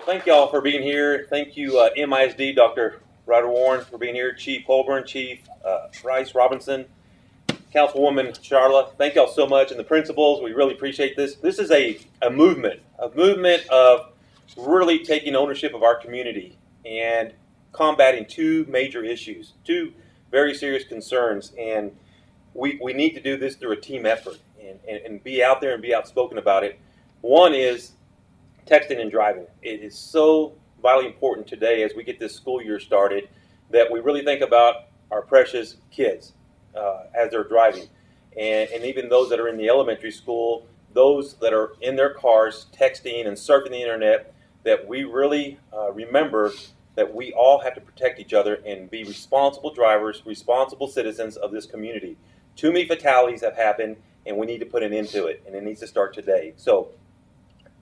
Thank y'all for being here. Thank you, MISD, Dr. Ryder Warren, for being here. Chief Holborn, Chief Rice Robinson, Councilwoman Charla. Thank y'all so much. And the principals, we really appreciate this. This is a movement of really taking ownership of our community and combating two major issues, two very serious concerns. And we need to do this through a team effort and be out there and be outspoken about it. One is texting and driving. It is so vitally important today as we get this school year started that we really think about our precious kids as they're driving. And even those that are in the elementary school, those that are in their cars texting and surfing the internet, that we really remember that we all have to protect each other and be responsible drivers, responsible citizens of this community. Too many fatalities have happened, and we need to put an end to it, and it needs to start today. So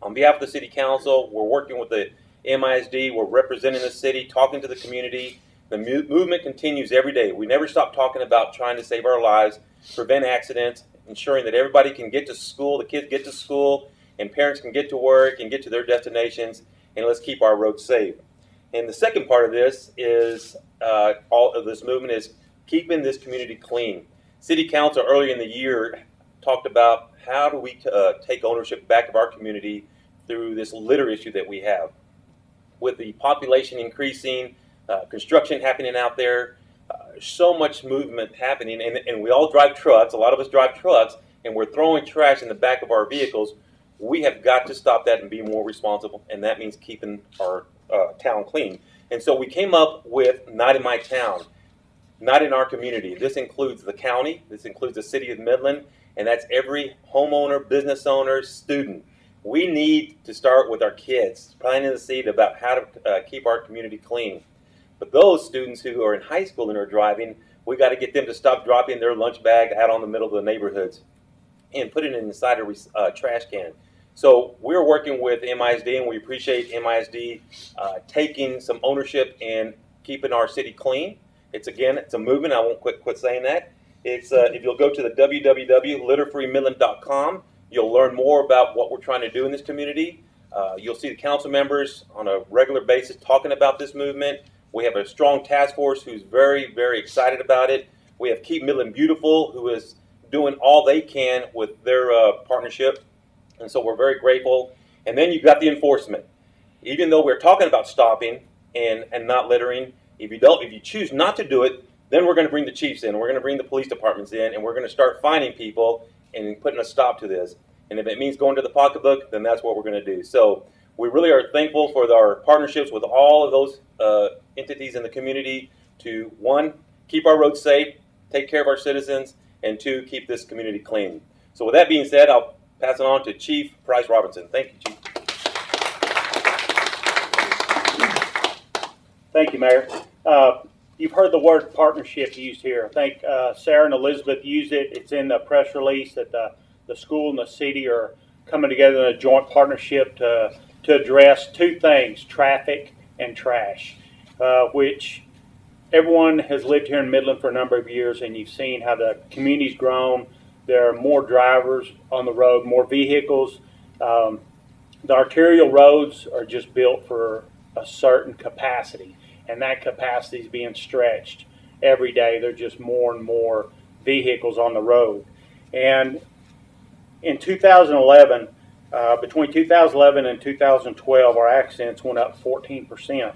on behalf of the City Council, we're working with the MISD, we're representing the city, talking to the community. The movement continues every day. We never stop talking about trying to save our lives, prevent accidents, ensuring that everybody can get to school, the kids get to school, and parents can get to work and get to their destinations, and let's keep our roads safe. And the second part of this is, all of this movement is keeping this community clean. City Council earlier in the year talked about how do we take ownership back of our community through this litter issue that we have. With the population increasing, construction happening out there, so much movement happening, and we all drive trucks, a lot of us drive trucks, and we're throwing trash in the back of our vehicles. We have got to stop that and be more responsible, and that means keeping our town clean. And so we came up with Not in My Town, Not in Our Community. This includes the county, this includes the city of Midland, and that's every homeowner, business owner, student. We need to start with our kids, planting the seed about how to keep our community clean. But those students who are in high school and are driving, we got to get them to stop dropping their lunch bag out on the middle of the neighborhoods and put it inside a trash can. So we're working with MISD, and we appreciate MISD taking some ownership and keeping our city clean. It's a movement. I won't quit saying that. It's if you'll go to the www.litterfreemidland.com, you'll learn more about what we're trying to do in this community. You'll see the council members on a regular basis talking about this movement. We have a strong task force who's very, very excited about it. We have Keep Midland Beautiful, who is doing all they can with their partnership. And so we're very grateful. And then you've got the enforcement. Even though we're talking about stopping and not littering, if you choose not to do it, then we're going to bring the chiefs in, we're going to bring the police departments in, and we're going to start finding people and putting a stop to this. And if it means going to the pocketbook, then that's what we're going to do. So we really are thankful for our partnerships with all of those entities in the community to, one, keep our roads safe, take care of our citizens, and two, keep this community clean. So with that being said, I'll pass it on to Chief Price Robinson. Thank you, Chief. Thank you, Mayor. You've heard the word partnership used here. I think Sarah and Elizabeth used it. It's in the press release that the school and the city are coming together in a joint partnership to address two things, traffic and trash, which everyone has lived here in Midland for a number of years, and you've seen how the community's grown. There are more drivers on the road, more vehicles. The arterial roads are just built for a certain capacity, and that capacity is being stretched every day. There are just more and more vehicles on the road. And in 2011, between 2011 and 2012, our accidents went up 14%.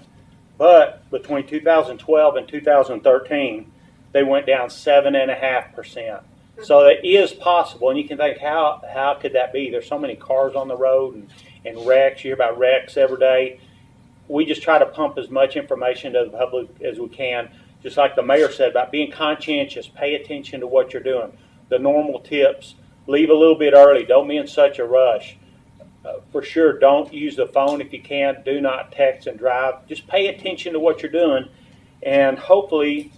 But between 2012 and 2013, they went down 7.5%. So it is possible, and you can think, how could that be? There's so many cars on the road and wrecks. You hear about wrecks every day. We just try to pump as much information to the public as we can, just like the mayor said about being conscientious, pay attention to what you're doing. The normal tips, leave a little bit early, don't be in such a rush. For sure, don't use the phone if you can. Do not text and drive. Just pay attention to what you're doing, and hopefully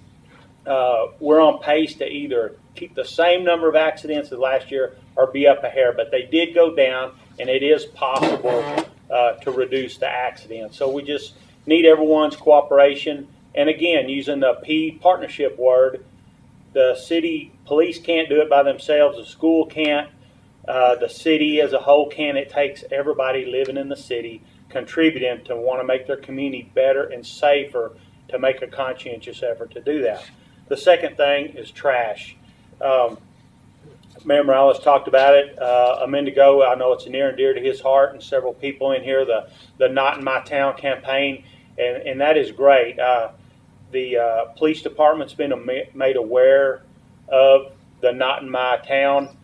we're on pace to either keep the same number of accidents as last year or be up a hair, but they did go down, and it is possible to reduce the accidents. So we just need everyone's cooperation. And again, using the P partnership word, the city police can't do it by themselves. The school can't. The city as a whole can. It takes everybody living in the city contributing to want to make their community better and safer, to make a conscientious effort to do that. The second thing is trash. Mayor Morales talked about it a minute ago. I know it's near and dear to his heart, and several people in here, the Not in My Town campaign, and that is great. The police department's been made aware of the Not in My Town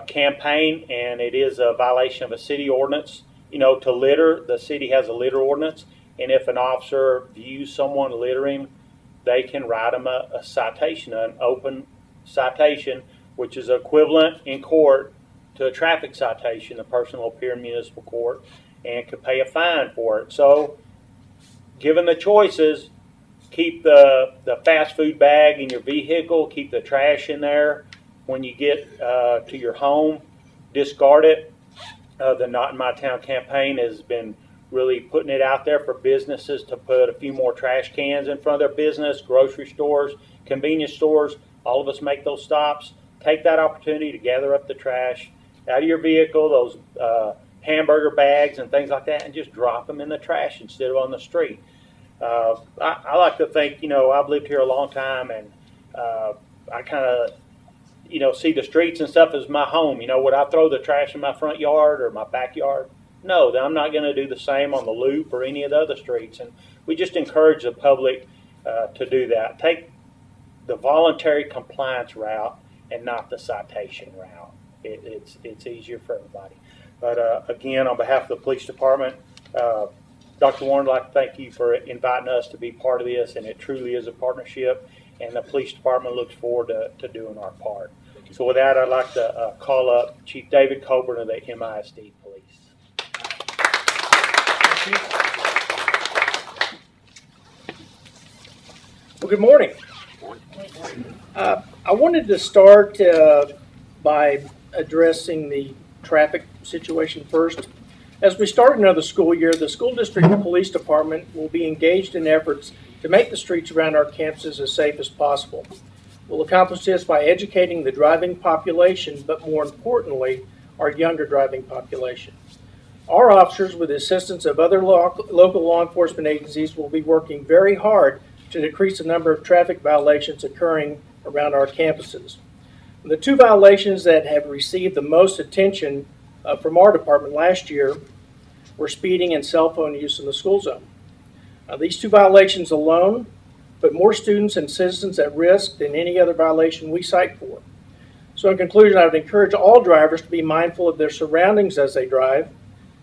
campaign, and it is a violation of a city ordinance. You know, to litter, the city has a litter ordinance, and if an officer views someone littering, they can write them a citation, an open citation, which is equivalent in court to a traffic citation. The person will appear in municipal court and could pay a fine for it. So, given the choices, keep the fast food bag in your vehicle, keep the trash in there. When you get to your home, discard it. The Not in My Town campaign has been really putting it out there for businesses to put a few more trash cans in front of their business, grocery stores, convenience stores. All of us make those stops. Take that opportunity to gather up the trash out of your vehicle, those hamburger bags and things like that, and just drop them in the trash instead of on the street. I like to think, you know, I've lived here a long time, and I kind of, you know, see the streets and stuff as my home. You know, would I throw the trash in my front yard or my backyard? No, then I'm not going to do the same on the Loop or any of the other streets. And we just encourage the public to do that. Take the voluntary compliance route and not the citation route. It's easier for everybody. But again, on behalf of the police department, Dr. Warren, I'd like to thank you for inviting us to be part of this, and it truly is a partnership, and the police department looks forward to doing our part. So with that, I'd like to call up Chief David Coburn of the MISD Police. Well, good morning. I wanted to start by addressing the traffic situation first. As we start another school year, the school district and police department will be engaged in efforts to make the streets around our campuses as safe as possible. We'll accomplish this by educating the driving population, but more importantly, our younger driving population. Our officers, with the assistance of other local law enforcement agencies, will be working very hard to decrease the number of traffic violations occurring around our campuses. The two violations that have received the most attention from our department last year were speeding and cell phone use in the school zone. These two violations alone put more students and citizens at risk than any other violation we cite for. So in conclusion, I would encourage all drivers to be mindful of their surroundings as they drive,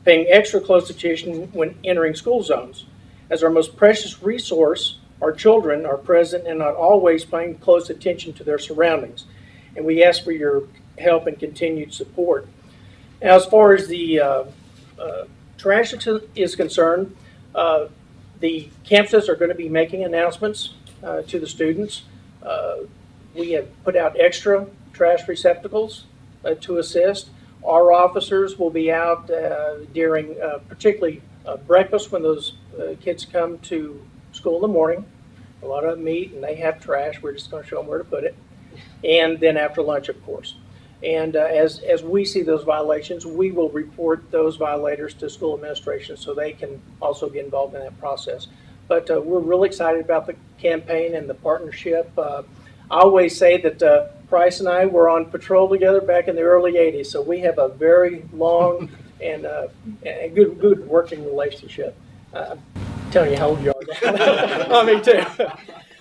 paying extra close attention when entering school zones. As our most precious resource, our children are present and not always paying close attention to their surroundings. And we ask for your help and continued support. Now, as far as the trash is concerned, the campuses are going to be making announcements to the students. We have put out extra trash receptacles to assist. Our officers will be out during particularly breakfast when those kids come to school in the morning. A lot of them eat and they have trash. We're just going to show them where to put it. And then after lunch, of course. And as we see those violations, we will report those violators to school administration so they can also get involved in that process. But we're really excited about the campaign and the partnership. I always say that Price and I were on patrol together back in the early 80s, so we have a very long and good working relationship. I'm telling you how old you are. Me too.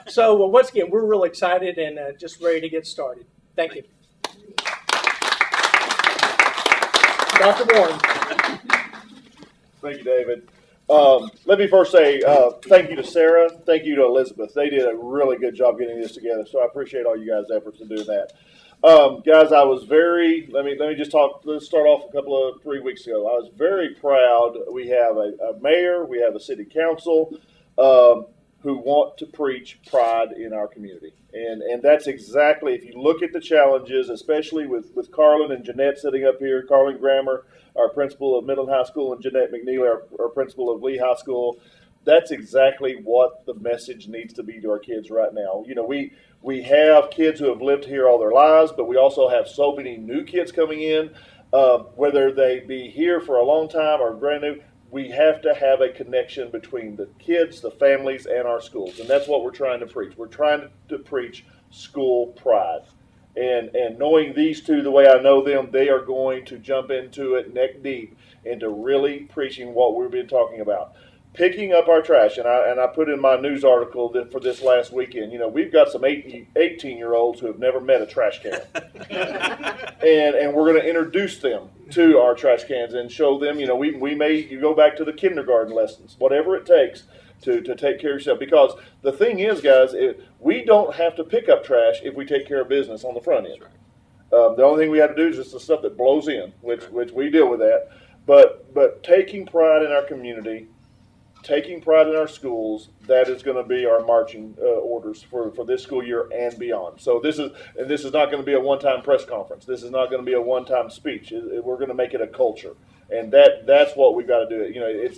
So once again, we're really excited and just ready to get started. Thank you. Dr. Warren. Thank you, David. Let me first say thank you to Sarah. Thank you to Elizabeth. They did a really good job getting this together, so I appreciate all you guys' efforts in doing that. Guys, I was very, let's start off 3 weeks ago. I was very proud. We have a mayor, we have a city council who want to preach pride in our community. And that's exactly, if you look at the challenges, especially with Carlin and Jeanette sitting up here, Carlin Grammer, our principal of Midland High School, and Jeanette McNeely, our principal of Lee High School, that's exactly what the message needs to be to our kids right now. You know, we have kids who have lived here all their lives, but we also have so many new kids coming in, whether they be here for a long time or brand new. we have to have a connection between the kids, the families, and our schools. And that's what we're trying to preach. We're trying to preach school pride. And knowing these two the way I know them, they are going to jump into it neck deep into really preaching what we've been talking about. Picking up our trash, and I put in my news article that for this last weekend, we've got some 18-year-olds who have never met a trash can. and we're going to introduce them to our trash cans and show them, we may go back to the kindergarten lessons, whatever it takes to take care of yourself. Because the thing is, guys, we don't have to pick up trash if we take care of business on the front end. The only thing we have to do is just the stuff that blows in, which we deal with that. But taking pride in our community, taking pride in our schools, that is going to be our marching orders for this school year and beyond. So this is not going to be a one-time press conference. This is not going to be a one-time speech. We're going to make it a culture, and that's what we've got to do.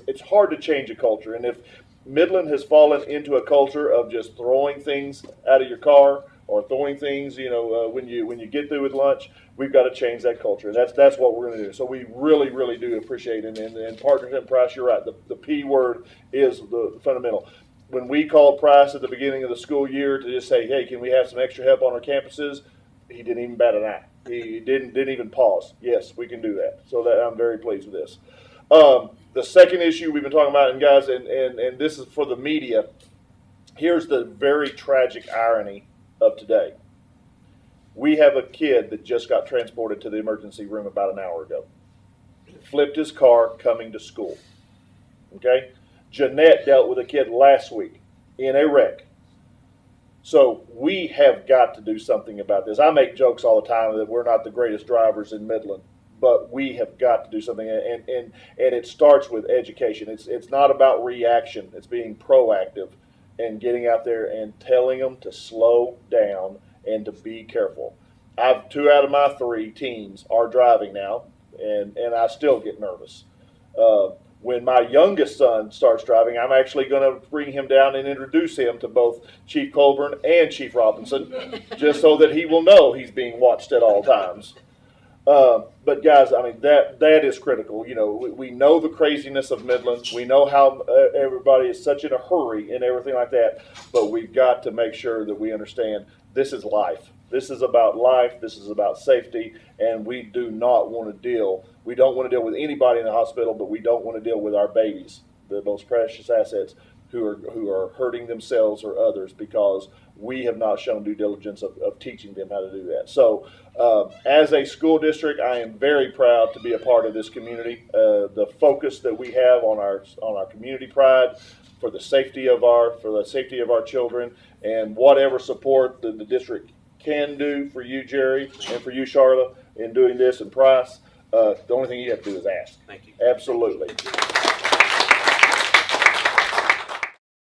It's hard to change a culture, and if Midland has fallen into a culture of just throwing things out of your car or throwing things, when you get through with lunch, we've got to change that culture. And that's what we're going to do. So we really, really do appreciate it. And Partnership Price, you're right. The P word is the fundamental. When we called Price at the beginning of the school year to just say, hey, can we have some extra help on our campuses? He didn't even bat an eye. He didn't even pause. Yes, we can do that. So that I'm very pleased with this. The second issue we've been talking about, and guys, and this is for the media, here's the very tragic irony of today. We have a kid that just got transported to the emergency room about an hour ago. Flipped his car coming to school. Okay? Jeanette dealt with a kid last week in a wreck. So we have got to do something about this. I make jokes all the time that we're not the greatest drivers in Midland, but we have got to do something, and it starts with education. It's not about reaction. It's being proactive and getting out there and telling them to slow down and to be careful. 2 out of my 3 teens are driving now, and I still get nervous. When my youngest son starts driving, I'm actually going to bring him down and introduce him to both Chief Colburn and Chief Robinson, just so that he will know he's being watched at all times. But guys, I mean, that is critical. We know the craziness of Midland. We know how everybody is such in a hurry and everything like that. But we've got to make sure that we understand this is life. This is about life. This is about safety. And we do not want to deal. We don't want to deal with anybody in the hospital, but we don't want to deal with our babies, the most precious assets, who are hurting themselves or others because we have not shown due diligence of teaching them how to do that. So as a school district, I am very proud to be a part of this community. The focus that we have on our community pride for the safety of our children, and whatever support the district can do for you, Jerry, and for you, Charla, in doing this, and Price, the only thing you have to do is ask. Thank you. Absolutely.